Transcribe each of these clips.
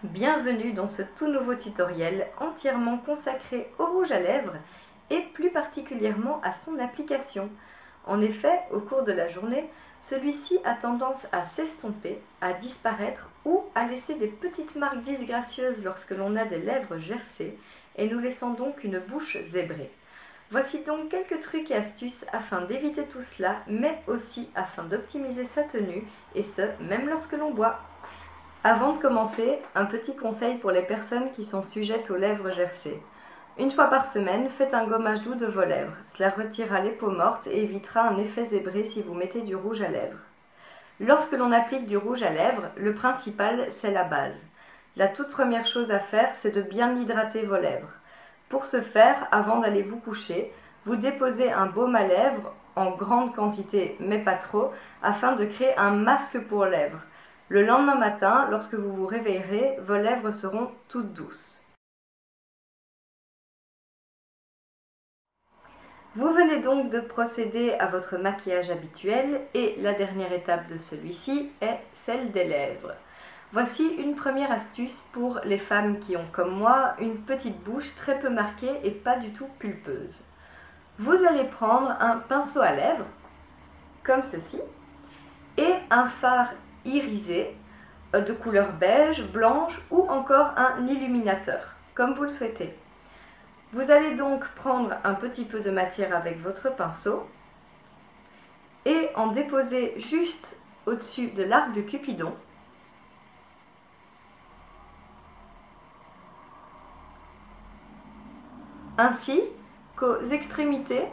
Bienvenue dans ce tout nouveau tutoriel entièrement consacré au rouge à lèvres et plus particulièrement à son application. En effet, au cours de la journée, celui-ci a tendance à s'estomper, à disparaître ou à laisser des petites marques disgracieuses lorsque l'on a des lèvres gercées et nous laissant donc une bouche zébrée. Voici donc quelques trucs et astuces afin d'éviter tout cela, mais aussi afin d'optimiser sa tenue, et ce, même lorsque l'on boit. Avant de commencer, un petit conseil pour les personnes qui sont sujettes aux lèvres gercées. Une fois par semaine, faites un gommage doux de vos lèvres. Cela retirera les peaux mortes et évitera un effet zébré si vous mettez du rouge à lèvres. Lorsque l'on applique du rouge à lèvres, le principal, c'est la base. La toute première chose à faire, c'est de bien hydrater vos lèvres. Pour ce faire, avant d'aller vous coucher, vous déposez un baume à lèvres en grande quantité, mais pas trop, afin de créer un masque pour lèvres. Le lendemain matin, lorsque vous vous réveillerez, vos lèvres seront toutes douces. Vous venez donc de procéder à votre maquillage habituel et la dernière étape de celui-ci est celle des lèvres. Voici une première astuce pour les femmes qui ont, comme moi, une petite bouche très peu marquée et pas du tout pulpeuse. Vous allez prendre un pinceau à lèvres, comme ceci, et un fard irisé de couleur beige, blanche ou encore un illuminateur, comme vous le souhaitez. Vous allez donc prendre un petit peu de matière avec votre pinceau et en déposer juste au-dessus de l'arc de Cupidon. Ainsi qu'aux extrémités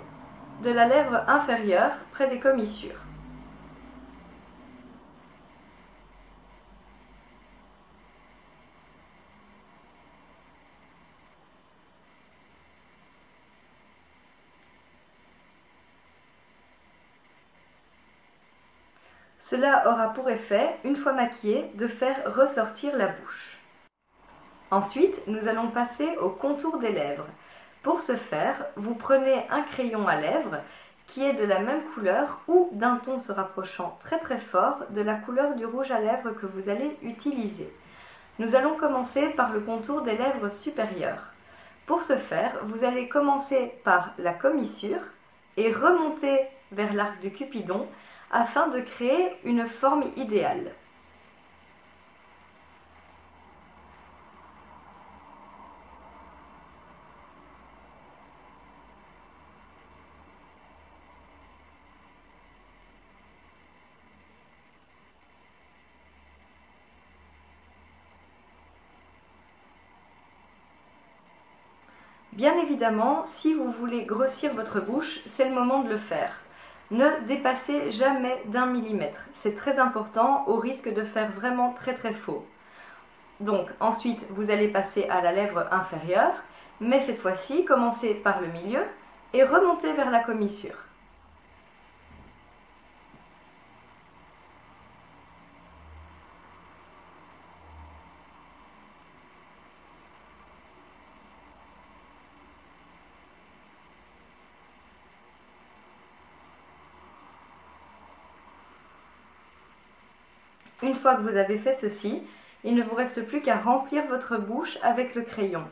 de la lèvre inférieure près des commissures. Cela aura pour effet, une fois maquillé, de faire ressortir la bouche. Ensuite, nous allons passer au contour des lèvres. Pour ce faire, vous prenez un crayon à lèvres qui est de la même couleur ou d'un ton se rapprochant très très fort de la couleur du rouge à lèvres que vous allez utiliser. Nous allons commencer par le contour des lèvres supérieures. Pour ce faire, vous allez commencer par la commissure et remonter vers l'arc du Cupidon afin de créer une forme idéale. Bien évidemment, si vous voulez grossir votre bouche, c'est le moment de le faire. Ne dépassez jamais d'1 millimètre. C'est très important au risque de faire vraiment très très faux. Donc ensuite, vous allez passer à la lèvre inférieure, mais cette fois-ci, commencez par le milieu et remontez vers la commissure. Une fois que vous avez fait ceci, il ne vous reste plus qu'à remplir votre bouche avec le crayon.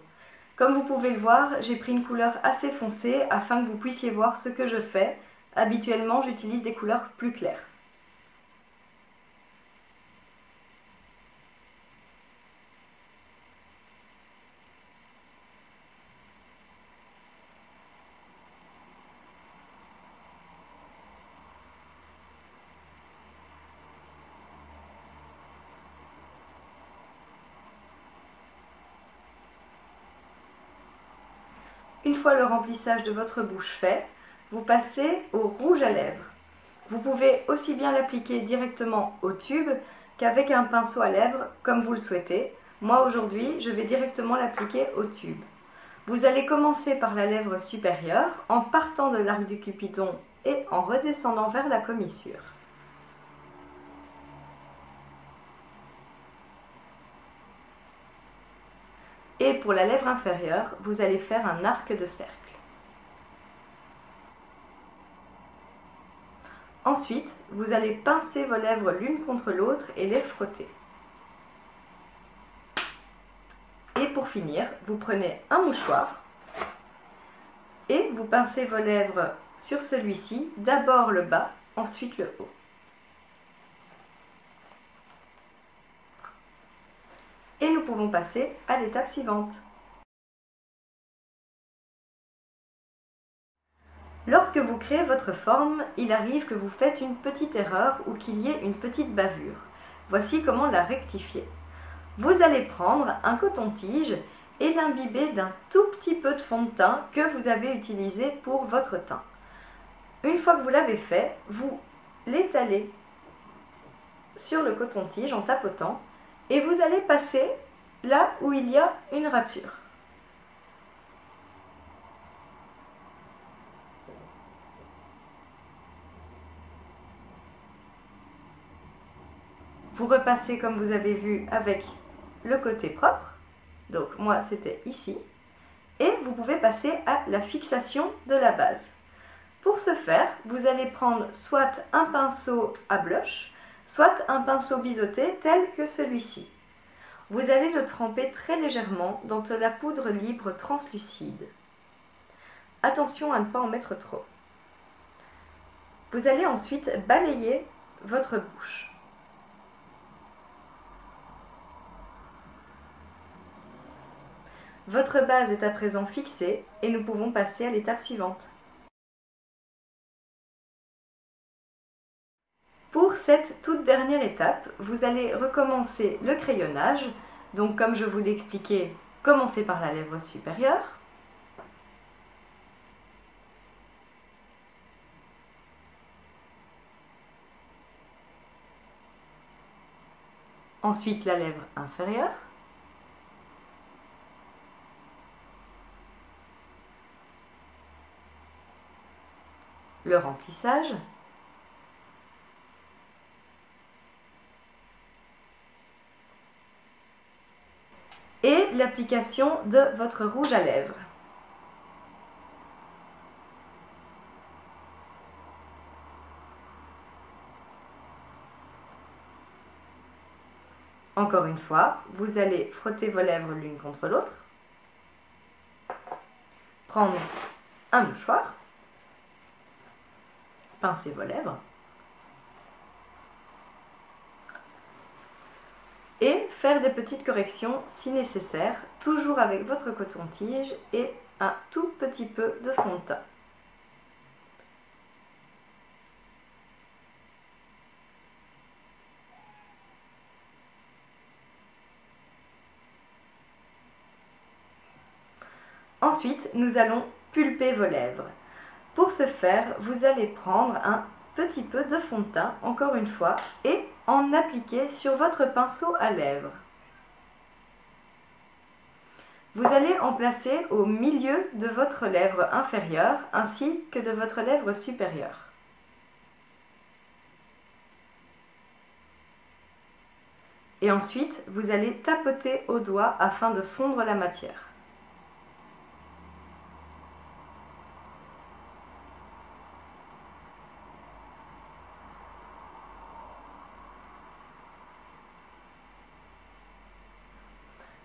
Comme vous pouvez le voir, j'ai pris une couleur assez foncée afin que vous puissiez voir ce que je fais. Habituellement, j'utilise des couleurs plus claires. Une fois le remplissage de votre bouche fait, vous passez au rouge à lèvres. Vous pouvez aussi bien l'appliquer directement au tube qu'avec un pinceau à lèvres, comme vous le souhaitez. Moi aujourd'hui, je vais directement l'appliquer au tube. Vous allez commencer par la lèvre supérieure en partant de l'arc du Cupidon et en redescendant vers la commissure. Et pour la lèvre inférieure, vous allez faire un arc de cercle. Ensuite, vous allez pincer vos lèvres l'une contre l'autre et les frotter. pour finir, vous prenez un mouchoir et vous pincez vos lèvres sur celui-ci, d'abord le bas, ensuite le haut. Et nous pouvons passer à l'étape suivante. Lorsque vous créez votre forme, il arrive que vous faites une petite erreur ou qu'il y ait une petite bavure. Voici comment la rectifier. Vous allez prendre un coton-tige et l'imbiber d'un tout petit peu de fond de teint que vous avez utilisé pour votre teint. Une fois que vous l'avez fait, vous l'étalez sur le coton-tige en tapotant et vous allez passer là où il y a une rature. Vous repassez comme vous avez vu avec le côté propre, donc moi c'était ici, et vous pouvez passer à la fixation de la base. Pour ce faire, vous allez prendre soit un pinceau à blush, soit un pinceau biseauté tel que celui-ci. Vous allez le tremper très légèrement dans de la poudre libre translucide. Attention à ne pas en mettre trop. Vous allez ensuite balayer votre bouche. Votre base est à présent fixée et nous pouvons passer à l'étape suivante. Pour cette toute dernière étape, vous allez recommencer le crayonnage. Donc comme je vous l'ai expliqué, commencez par la lèvre supérieure. Ensuite la lèvre inférieure. Le remplissage. Et l'application de votre rouge à lèvres. Encore une fois, vous allez frotter vos lèvres l'une contre l'autre, prendre un mouchoir, pincer vos lèvres et faire des petites corrections si nécessaire, toujours avec votre coton-tige et un tout petit peu de fond de teint. Ensuite, nous allons pulper vos lèvres. Pour ce faire, vous allez prendre un petit peu de fond de teint, encore une fois, et en appliquer sur votre pinceau à lèvres. Vous allez en placer au milieu de votre lèvre inférieure ainsi que de votre lèvre supérieure. Et ensuite, vous allez tapoter au doigt afin de fondre la matière.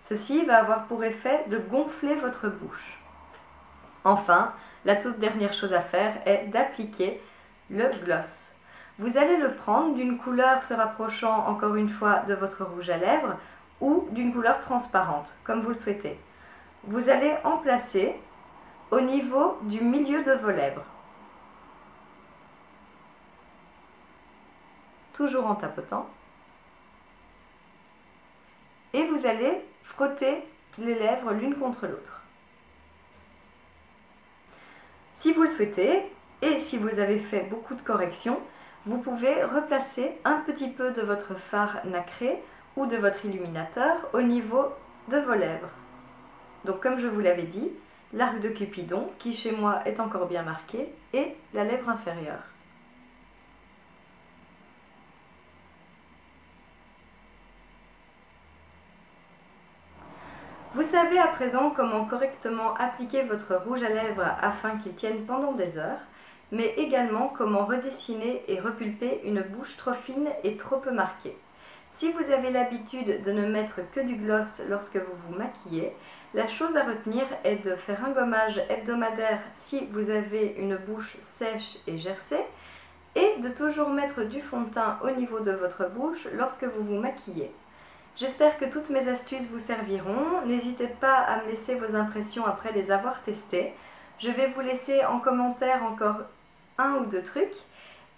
Ceci va avoir pour effet de gonfler votre bouche. Enfin, la toute dernière chose à faire est d'appliquer le gloss. Vous allez le prendre d'une couleur se rapprochant encore une fois de votre rouge à lèvres ou d'une couleur transparente, comme vous le souhaitez. Vous allez en placer au niveau du milieu de vos lèvres. Toujours en tapotant. Et vous allez frotter les lèvres l'une contre l'autre. Si vous le souhaitez, et si vous avez fait beaucoup de corrections, vous pouvez replacer un petit peu de votre fard nacré ou de votre illuminateur au niveau de vos lèvres. Donc comme je vous l'avais dit, l'arc de Cupidon, qui chez moi est encore bien marqué, et la lèvre inférieure. Vous savez à présent comment correctement appliquer votre rouge à lèvres afin qu'il tienne pendant des heures, mais également comment redessiner et repulper une bouche trop fine et trop peu marquée. Si vous avez l'habitude de ne mettre que du gloss lorsque vous vous maquillez, la chose à retenir est de faire un gommage hebdomadaire si vous avez une bouche sèche et gercée et de toujours mettre du fond de teint au niveau de votre bouche lorsque vous vous maquillez. J'espère que toutes mes astuces vous serviront. N'hésitez pas à me laisser vos impressions après les avoir testées. Je vais vous laisser en commentaire encore un ou deux trucs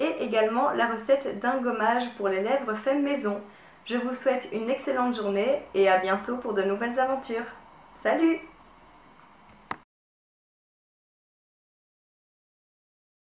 et également la recette d'un gommage pour les lèvres fait maison. Je vous souhaite une excellente journée et à bientôt pour de nouvelles aventures. Salut!